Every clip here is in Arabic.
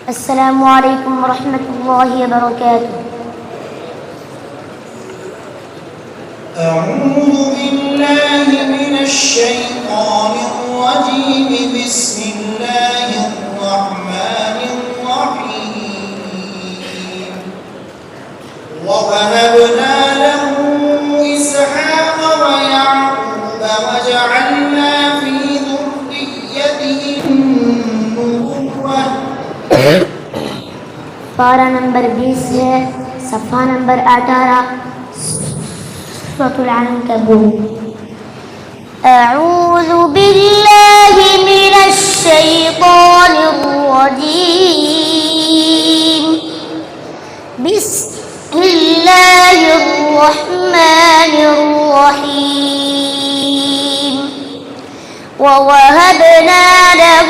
السلام عليكم ورحمة الله وبركاته. أعوذ بالله من الشيطان الرجيم. بسم الله الرحمن الرحيم. ووهبنا له إسحاق ويعقوب وجعلنا في ذريته النبوة. पारा नंबर 20 है, सफ़ा नंबर 18, सूरह अल-अनकबूत। أعوذ بالله من الشيطان الرجيم. بسم الله الرحمن الرحيم. ووهبنا له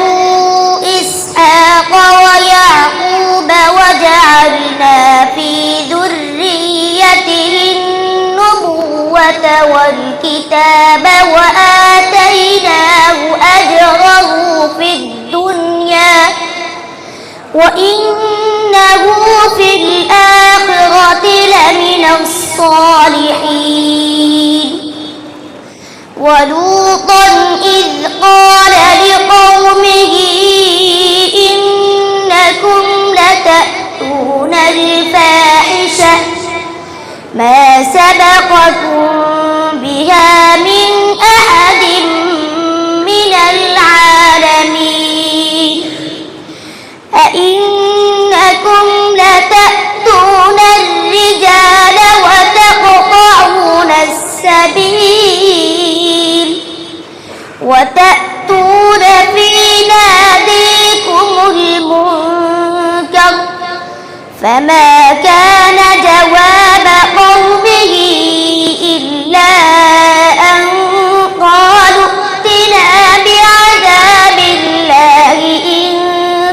إسحاق ويعقوب وجعلنا في ذريته النبوة والكتاب وآتيناه أجره في الدنيا وإنه في الآخرة لمن الصالحين. ولوطا إذ قال لقومه إنكم لتأتون الفاحشة ما سبقكم بها من أحد من العالمين. أئنكم لتأتون الرجال وتقطعون السبيل وتأتون في ناديكم المنكر. فما كان جواب قومه إلا أن قالوا ائتنا بعذاب الله إن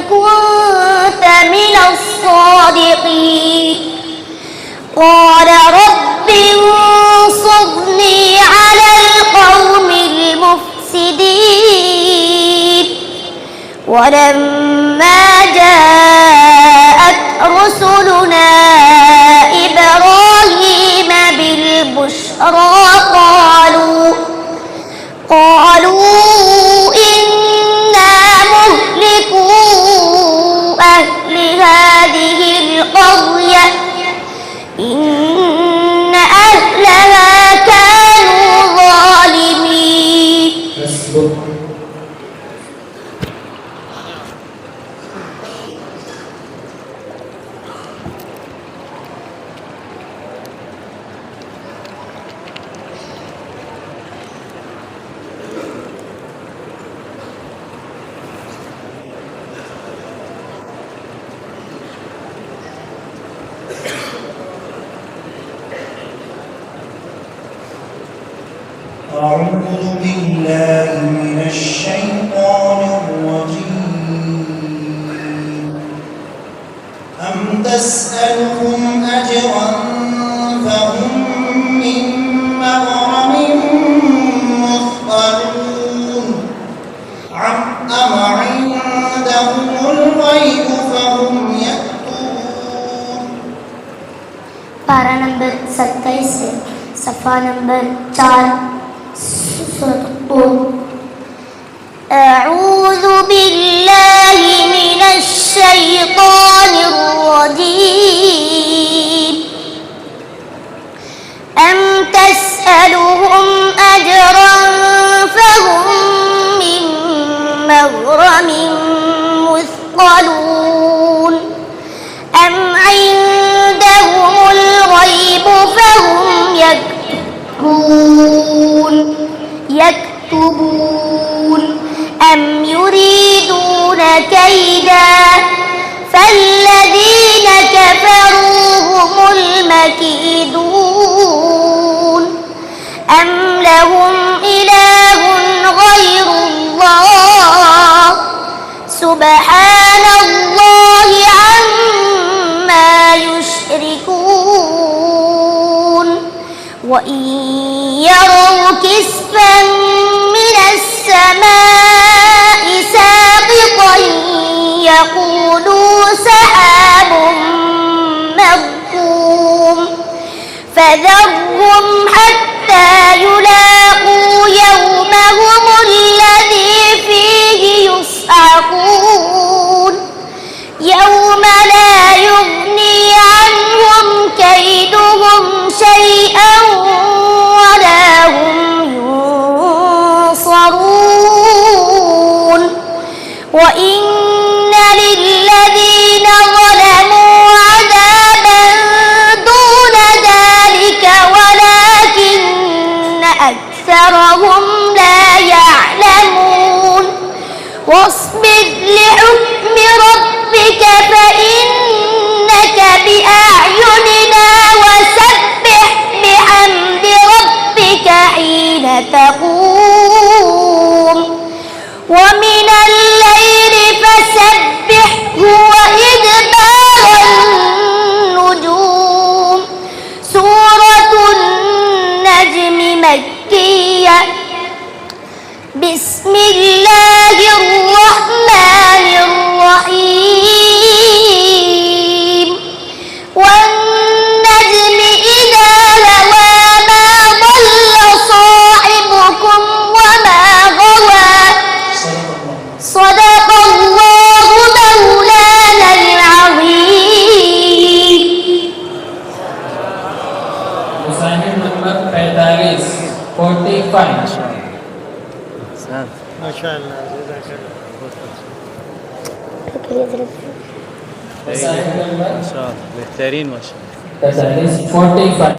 كنت من الصادقين. قال رب انصرني على القوم المفسدين. ولما جاءت رسلنا إبراهيم بالبشرى قالوا إنا مهلكو أهل هذه القرية إن أهلها كانوا ظالمين. أعوذ بالله من الشيطان الرجيم. أم تسألهم أجرا فهم من مغرم مثقلون. أم عندهم الغيب فهم يكتبون. पारा नंबर 27 है, सफ़ा नंबर 4, सूरह अल-तूर। أعوذ بالله من الشيطان الرجيم. أم تسألهم أجرا فهم من مغرم مثقلون. أم عندهم الغيب فهم يكتبون. أم يريدون كيدا فالذين كفروا هم المكيدون. أم لهم إله غير الله سبحان الله عما يشركون. وإن يروا كسفا من السماء ساقطا يقولوا سحاب مركوم فذرهم حتى يلاقوا يومهم الذي فيه يصعقون يوم لا يغني عنهم كيدهم شيئا ولا هم ينصرون وإن للذين ظلموا عذابا دون ذلك ولكن أكثرهم لا يعلمون واصبر لحكم ربك فإنك بأعيننا وسبح بحمد ربك حين تقوم ومن الليل فسبحه وإدبار النجوم سورة النجم مكية بسم الله الرحمن الرحيم والنجم إذا هوى ما ضل صاحبكم وما غوى صدق الله مولانا العظيم. Assignment number 45. माशाअल्लाह Assignment number बेहतरीन माशाअल्लाह 45.